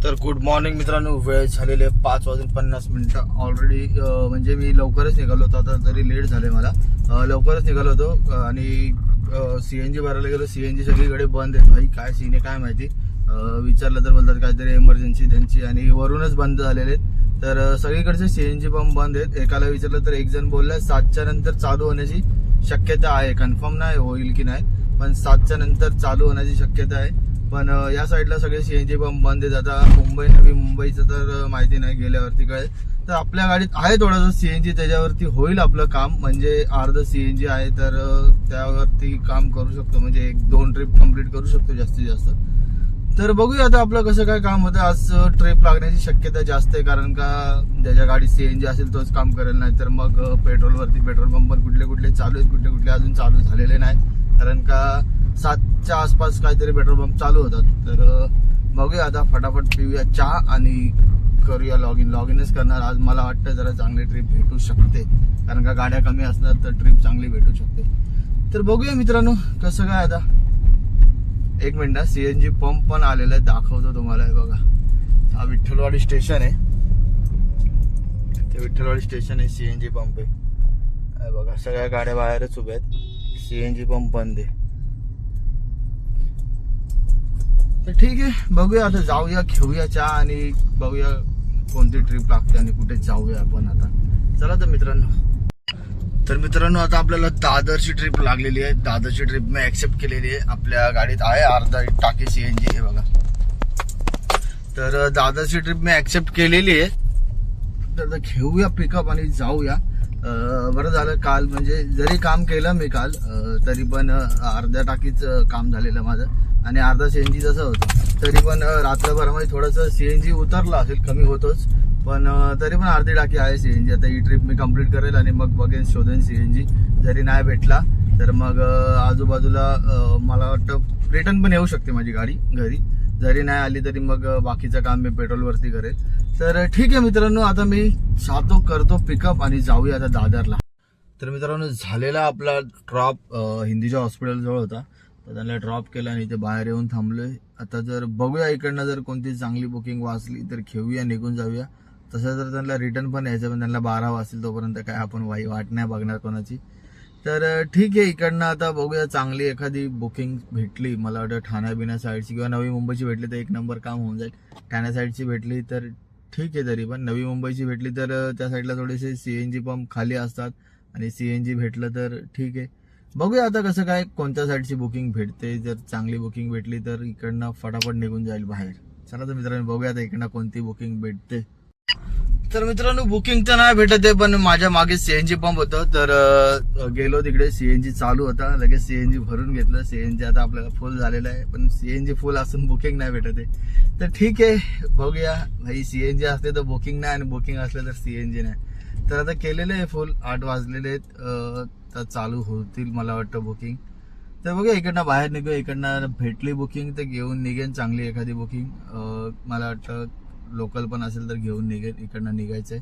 तर good morning मित्रांनो, वेळ झालेले 5:50 ऑलरेडी. म्हणजे मी लवकरच निघालो होतो, आता तरी लेट झाले मला. लवकरच निघालो होतो आणि CNG भरायला गेलो. CNG सगळीकडे बंद आहे. भाई काय सीन आहे काय माहिती. विचारलं तर बोलतात काहीतरी एमर्जन्सी त्यांची, आणि वरूनच बंद झालेले आहेत. तर सगळीकडचे CNG पंप बंद आहेत. एकाला विचारलं तर एक जण बोलला 7च्या नंतर चालू होण्याची शक्यता आहे. कन्फर्म नाही होईल की नाही, पण 7च्या नंतर चालू होण्याची शक्यता आहे. पण या साईडला सगळे CNG पंप बंद आहेत. आता नवी मुंबईचं तर माहिती नाही, गेल्यावरती कळेल. तर आपल्या गाडीत आहे थोडंसं CNG, त्याच्यावरती होईल आपलं काम. म्हणजे अर्ध CNG आहे, तर त्यावरती काम करू शकतो. म्हणजे 1-2 ट्रिप कंप्लीट करू शकतो जास्तीत जास्त. तर बघूया आता आपलं कसं काय काम होतं. आज ट्रिप लागण्याची शक्यता जास्त आहे, कारण का ज्याच्या गाडीत CNG असेल तोच काम करेल. नाही तर मग पेट्रोल पंप पण कुठले कुठले चालू आहेत, कुठले कुठले अजून चालू झालेले नाही. कारण का 7च्या आसपास काहीतरी पेट्रोल पंप चालू होतात. तर बघूया आता, फटाफट पिऊया चहा आणि करूया लॉग इनच करणार. आज मला वाटतं जरा चांगली ट्रिप भेटू शकते, कारण का गाड्या कमी असणार तर ट्रिप चांगली भेटू शकते. तर बघूया मित्रांनो कसं काय. आता एक मिनिट, CNG पंप पण आलेला आहे, दाखवतो तुम्हाला. हे बघा, हा विठ्ठलवाडी स्टेशन आहे. ते विठ्ठलवाडी स्टेशन आहे, CNG पंप आहे. बघा सगळ्या गाड्या बाहेरच उभ्या आहेत, CNG पंप बंद आहे. तर ठीक आहे, बघूया आता. जाऊया, घेऊया चहा आणि बघूया कोणती ट्रिप लागते आणि कुठे जाऊया आपण आता. चला तर मित्रांनो आता आपल्याला दादरची ट्रिप लागलेली आहे. दादरची ट्रिप मी ऍक्सेप्ट केलेली आहे. आपल्या गाडीत आहे अर्धा टाकी CNG. हे बघा, तर दादरची ट्रिप मी ऍक्सेप्ट केलेली आहे. तर घेऊया पिकअप आणि जाऊया. बरं झालं काल, म्हणजे जरी काम केलं मी काल, तरी पण अर्ध्या टाकीच काम झालेलं माझं, आणि अर्धा CNG जसं होतं. तरी पण रात्रभरामध्ये थोडंसं CNG उतरलं असेल, कमी होतोच, पण तरी पण अर्धी टाकी आहे CNG. आता ही ट्रिप मी कंप्लीट करेल आणि मग बघेन, शोधेन CNG. जरी नाही भेटला तर मग आजूबाजूला मला वाटतं रिटर्न पण येऊ शकते माझी गाडी घरी. जरी नाही आली तरी मग बाकीचं काम मी पेट्रोलवरती करेल. तर ठीक आहे मित्रांनो, आता मी करतो पिकअप आणि जाऊया आता दादरला. तर मित्रांनो, झालेला आपला ड्रॉप हिंदीच्या हॉस्पिटल जवळ होता. तर त्यांना ड्रॉप केला आणि ते बाहेर येऊन थांबलोय. आता जर बघूया इकडनं जर कोणती चांगली बुकिंग वाचली तर घेऊया, निघून जाऊया. तसं जर त्यांना रिटर्न पण यायचं, पण त्यांना 12 वाजतील, तोपर्यंत काय आपण वाट नाही बघणार कोणाची. तर ठीक आहे, इकडनं आता बघूया चांगली एखादी बुकिंग भेटली. मला वाटतं ठाण्या साईडची किंवा नवी मुंबईची भेटली तर एक नंबर काम होऊन जाईल. ठाण्या साईडची भेटली तर ठीक आहे, तरी पण नवी मुंबईची भेटली तर त्या साईडला थोडेसे CNG पंप खाली असतात, आणि CNG भेटलं तर ठीक आहे. बघूया आता कसं काय, कोणत्या साईडची बुकिंग भेटते. जर चांगली बुकिंग भेटली तर इकडनं फटाफट निघून जाईल बाहेर. चला तर मित्रांनो, बघूया आता इकडनं कोणती बुकिंग भेटते. तर मित्रांनो, बुकिंग तर नाही भेटत आहे, पण माझ्या मागे CNG पंप होतं. तर गेलो तिकडे, CNG चालू होता, लगेच CNG भरून घेतलं. CNG आता आपल्याला फुल झालेलं आहे, पण CNG फुल असून बुकिंग नाही भेटत आहे. तर ठीक आहे, बघूया भाई. CNG असले तर बुकिंग नाही, आणि बुकिंग असले तर CNG नाही. तर आता केलेलं आहे फुल. 8 वाजलेले आहेत, तर चालू होतील मला वाटतं बुकिंग. तर बघूया, इकडनं बाहेर निघूया. इकडनं भेटली बुकिंग तर घेऊन निघेन चांगली एखादी बुकिंग. मला वाटतं लोकल पण असेल तर घेऊन निघेल. इकडनं निघायचंय.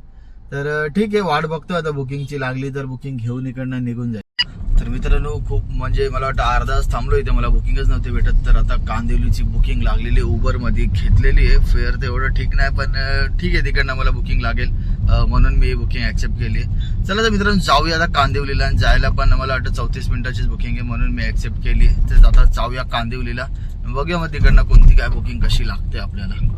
तर ठीक आहे, वाट बघतो आता. बुकिंगची लागली तर बुकिंग घेऊन इकडनं निघून जाईल. तर मित्रांनो, खूप म्हणजे मला वाटतं अर्धा तास थांबलो इथे, मला बुकिंगच नव्हती भेटत. तर आता कांदिवलीची बुकिंग लागलेली, उबर मध्ये घेतलेली आहे. फेअर तेवढं ठीक नाही, पण ठीक आहे, तिकडनं मला बुकिंग लागेल म्हणून मी बुकिंग ऍक्सेप्ट केली. चला तर मित्रांनो, जाऊया आता कांदिवलीला. जायला पण मला वाटतं 34 मिनिटाचीच बुकिंग आहे, म्हणून मी ऍक्सेप्ट केली. तर आता जाऊया कांदिवलीला, बघूया मग तिकडनं कोणती काय बुकिंग कशी लागते आपल्याला.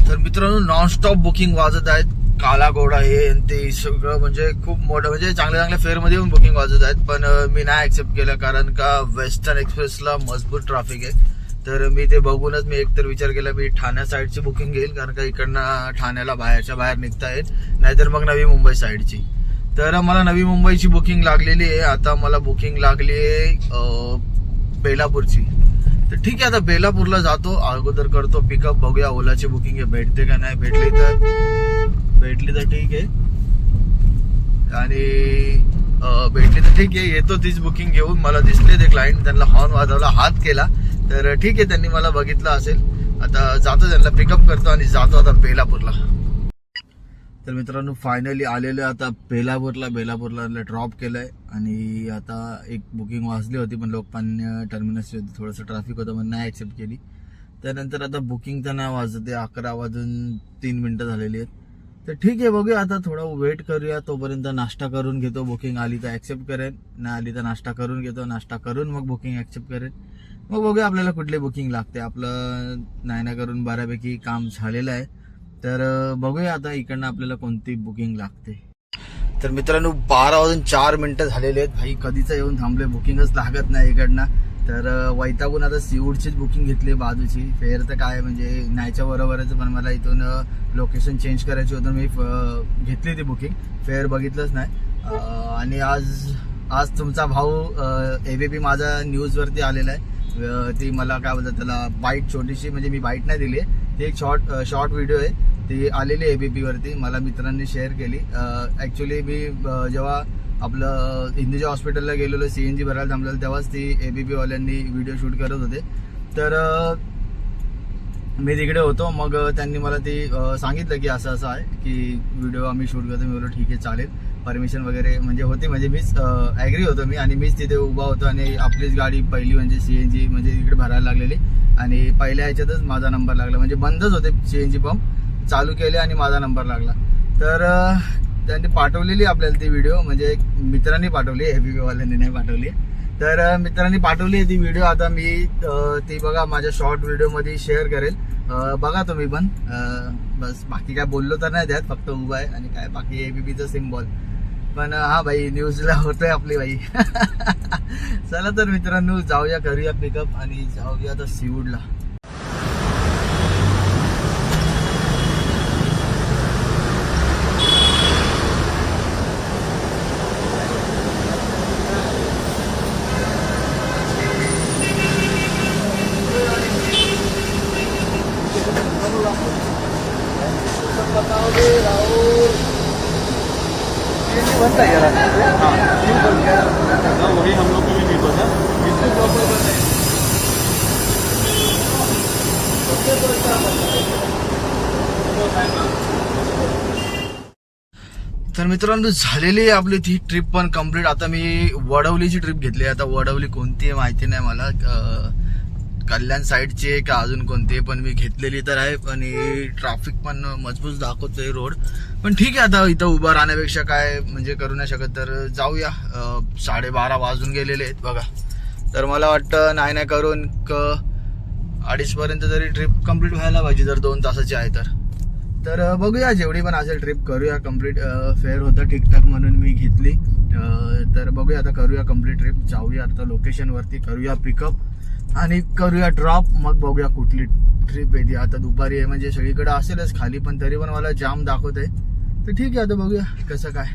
तर मित्रांनो, नॉनस्टॉप बुकिंग वाजत आहेत. काला घोडा हे ते सगळं, म्हणजे खूप मोठं, म्हणजे चांगल्या फेअर मध्ये येऊन बुकिंग वाजत आहेत. पण मी नाही ऍक्सेप्ट केलं, कारण का वेस्टर्न एक्सप्रेसला मजबूत ट्रॅफिक आहे. तर मी ते बघूनच मी एकतर विचार केला मी ठाण्या साईडची बुकिंग घेईल, कारण का इकडनं ठाण्याला बाहेरच्या बाहेर निघता येईल. नाहीतर मग नवी मुंबई साईडची. तर मला नवी मुंबईची बुकिंग लागलेली आहे. आता मला बुकिंग लागली आहे बेलापूरची. तर ठीक आहे, आता बेलापूरला जातो, अगोदर करतो पिकअप. बघूया ओलाची बुकिंग भेटते का नाही. भेटली तर ठीक आहे, आणि भेटली तर ठीक आहे. येतो तीच बुकिंग घेऊन. मला दिसले ते क्लायंट, त्यांना हॉर्न वाजवला, हात केला. तर ठीक आहे, त्यांनी मला बघितलं असेल. आता जातो, त्यांना पिकअप करतो आणि जातो आता बेलापूरला. तर मित्रांनो, फायनली आलेलं आता बेलापूरला ड्रॉप केलंय. आणि आता एक बुकिंग वाचली होती, पण लोकमान्य टर्मिनसची होती, थोडंसं ट्रॅफिक होतं, पण नाही ऍक्सेप्ट केली. त्यानंतर आता बुकिंग तर नाही वाजते, 11 वाजून 3 मिनिटं झालेली आहेत. तर ठीक आहे, बघूया आता थोडा वेट करूया. तोपर्यंत नाश्ता करून घेतो. बुकिंग आली तर ऍक्सेप्ट करेन, नाही आली तर नाश्ता करून घेतो. नाश्ता करून मग बुकिंग ऍक्सेप्ट करेन. मग बघूया आपल्याला कुठली बुकिंग लागते. आपलं नाही करून बऱ्यापैकी काम झालेलं आहे. तर बघूया आता इकडनं आपल्याला कोणती बुकिंग लागते. तर मित्रांनो 12 वाजून 4 मिनिटं झालेले आहेत. भाई कधीच येऊन थांबले, बुकिंगच लागत नाही इकडनं. तर वैतागून आता सीवूडचीच बुकिंग घेतली बाजूची. फेअर तर काय म्हणजे नाहीच्या बरोबरच, पण मला इथून लोकेशन चेंज करायची होतं. मी घेतली ती बुकिंग, फेअर बघितलंच नाही. आणि आज तुमचा भाऊ ABP माझा न्यूजवरती आलेला आहे. ती मला काय बोलतात त्याला बाईट, छोटीशी म्हणजे मी बाईट नाही दिली आहे, ती एक शॉर्ट व्हिडिओ आहे, ती आलेली ABP वरती. मला मित्रांनी शेअर केली. ॲक्च्युली मी जेव्हा आपलं हिंदूच्या हॉस्पिटलला गेलेलो, CNG भरायला थांबलेलं, तेव्हाच ती ABP वाल्यांनी व्हिडिओ शूट करत होते. तर मी तिकडे होतो. मग त्यांनी मला ती सांगितलं की असं आहे की व्हिडिओ आम्ही शूट करतो. मी बोललो ठीक आहे चालेल, परमिशन वगैरे म्हणजे होती, म्हणजे मीच ॲग्री होतो मी. आणि मीच तिथे उभा होतो आणि आपलीच गाडी पहिली म्हणजे CNG म्हणजे इकडे भरायला लागलेली. आणि पहिल्या ह्याच्यातच माझा नंबर लागला, म्हणजे बंदच होते CNG पंप, चालू केले आणि माझा नंबर लागला. तर त्यांनी पाठवलेली आपल्याला ती व्हिडिओ, म्हणजे मित्रांनी पाठवली, ABP वाल्यांनी नाही पाठवली. तर मित्रांनी पाठवली ती व्हिडिओ. आता मी ती बघा माझ्या शॉर्ट व्हिडिओमध्ये शेअर करेल, बघा तुम्ही पण. बस बाकी काय बोललो तर नाही त्यात, फक्त उभा आहे आणि काय बाकी ABPचं सिम्बॉल. पण हा भाई न्यूजला होतोय आपली भाई. चला तर मित्रांनो जाऊया, करूया पिकअप आणि जाऊया आता सीवूडला. वही हम लोग को भी नहीं पता, इससे प्रॉपर बनना है। तर मित्रांनो झालेली आहे आपली ती ट्रिप पण कम्प्लीट. आता मी वडवलीची ट्रिप घेतली. आता वडवली कोणती आहे माहिती नाही मला, कल्याण साईडची आहे का अजून कोणती आहे, पण मी घेतलेली तर आहे. आणि ट्रॅफिक पण मजबूत दाखवतोय रोड. पण ठीक आहे, आता इथं उभं राहण्यापेक्षा काय म्हणजे करू नाही शकत, तर जाऊया. 12:30 वाजून गेलेले आहेत बघा. तर मला वाटतं नाही करून 2:30 पर्यंत तरी ट्रिप कम्प्लीट व्हायला पाहिजे, जर 2 तासाची आहे तर बघूया, जेवढी पण असेल ट्रिप करूया कम्प्लीट. फेअर होतं ठीकठाक म्हणून मी घेतली. तर बघूया आता करूया कम्प्लीट ट्रिप. जाऊया आता लोकेशनवरती, करूया पिकअप आणि करूया ड्रॉप. मग बघूया कुठली ट्रिप येते. आता दुपारी आहे म्हणजे सगळीकडे असेलच खाली, पण तरी पण मला जाम दाखवत आहे. तर ठीक आहे, आता बघूया कसं काय.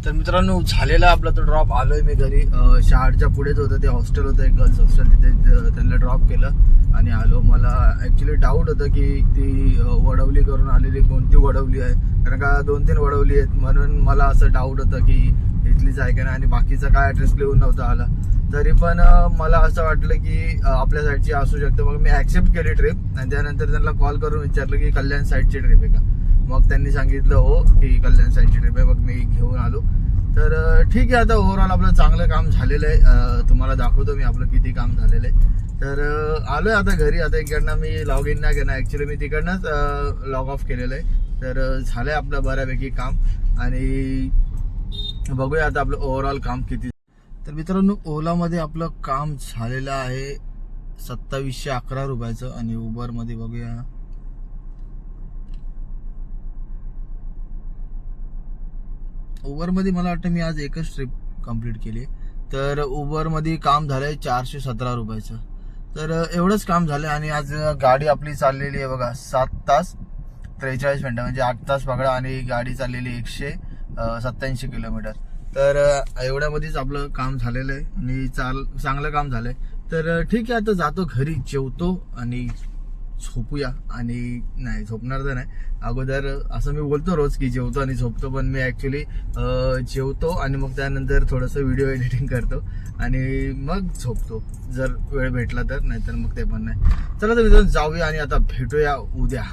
तर मित्रांनो झालेला आपला तो ड्रॉप. आलोय मी घरी. शहाडच्या पुढेच होतं ते हॉस्टेल होतं, एक गर्ल्स हॉस्टेल, तिथे त्यांना ड्रॉप केलं आणि आलो. मला ॲक्च्युली डाऊट होतं की ती वडवली करून आलेली कोणती वडवली आहे, कारण का 2-3 वडवली आहेत, म्हणून मला असं डाऊट होतं की इथलीच आहे का नाही. आणि बाकीचा काय ॲड्रेस लिहून नव्हता आला, तरी पण मला असं वाटलं की आपल्या साईडची असू शकते. मग मी ॲक्सेप्ट केली ट्रिप आणि त्यानंतर त्यांना कॉल करून विचारलं की कल्याण साईडची ट्रिप आहे का. मग त्यांनी सांगितलं हो की कल्याण साईडची ट्रिप आहे. मग मी घेऊन आलो. तर ठीक आहे, आता ओव्हरऑल आपलं चांगलं काम झालेलं आहे. तुम्हाला दाखवतो मी आपलं किती काम झालेलं आहे. तर आलोय आता घरी. आता इकडनं मी लॉग इन नाही केलं, ॲक्च्युली मी तिकडनंच लॉग ऑफ केलेलं आहे. तर झालंय आपलं बऱ्यापैकी काम आणि बघूया आता आपलं ओव्हरऑल काम किती. तर मित्रांनो ओलामध्ये आपलं काम झालेलं आहे 2711 रुपयाचं. आणि उबरमध्ये बघूया, उबरमध्ये मला वाटतं मी आज एकच ट्रिप कंप्लीट केली. तर उबरमध्ये काम झालंय 417 रुपयाचं. तर एवढंच काम झालं. आणि आज गाडी आपली चाललेली आहे बघा 7 तास 43 मिनिटं, म्हणजे 8 तास पकडा. आणि गाडी चाललेली 187 किलोमीटर. तर एवढ्यामध्येच आपलं काम झालेलं आहे आणि चांगलं काम झालंय. तर ठीक आहे, आता जातो घरी, जेवतो आणि झोपूया. आणि नाही झोपणार तर नाही, अगोदर असं मी बोलतो रोज की जेवतो आणि झोपतो, पण मी ॲक्च्युली जेवतो आणि मग त्यानंतर थोडंसं व्हिडिओ एडिटिंग करतो आणि मग झोपतो, जर वेळ भेटला तर. नाहीतर मग ते पण नाही. चला तर मित्रांनो जाऊया आणि आता भेटूया उद्या.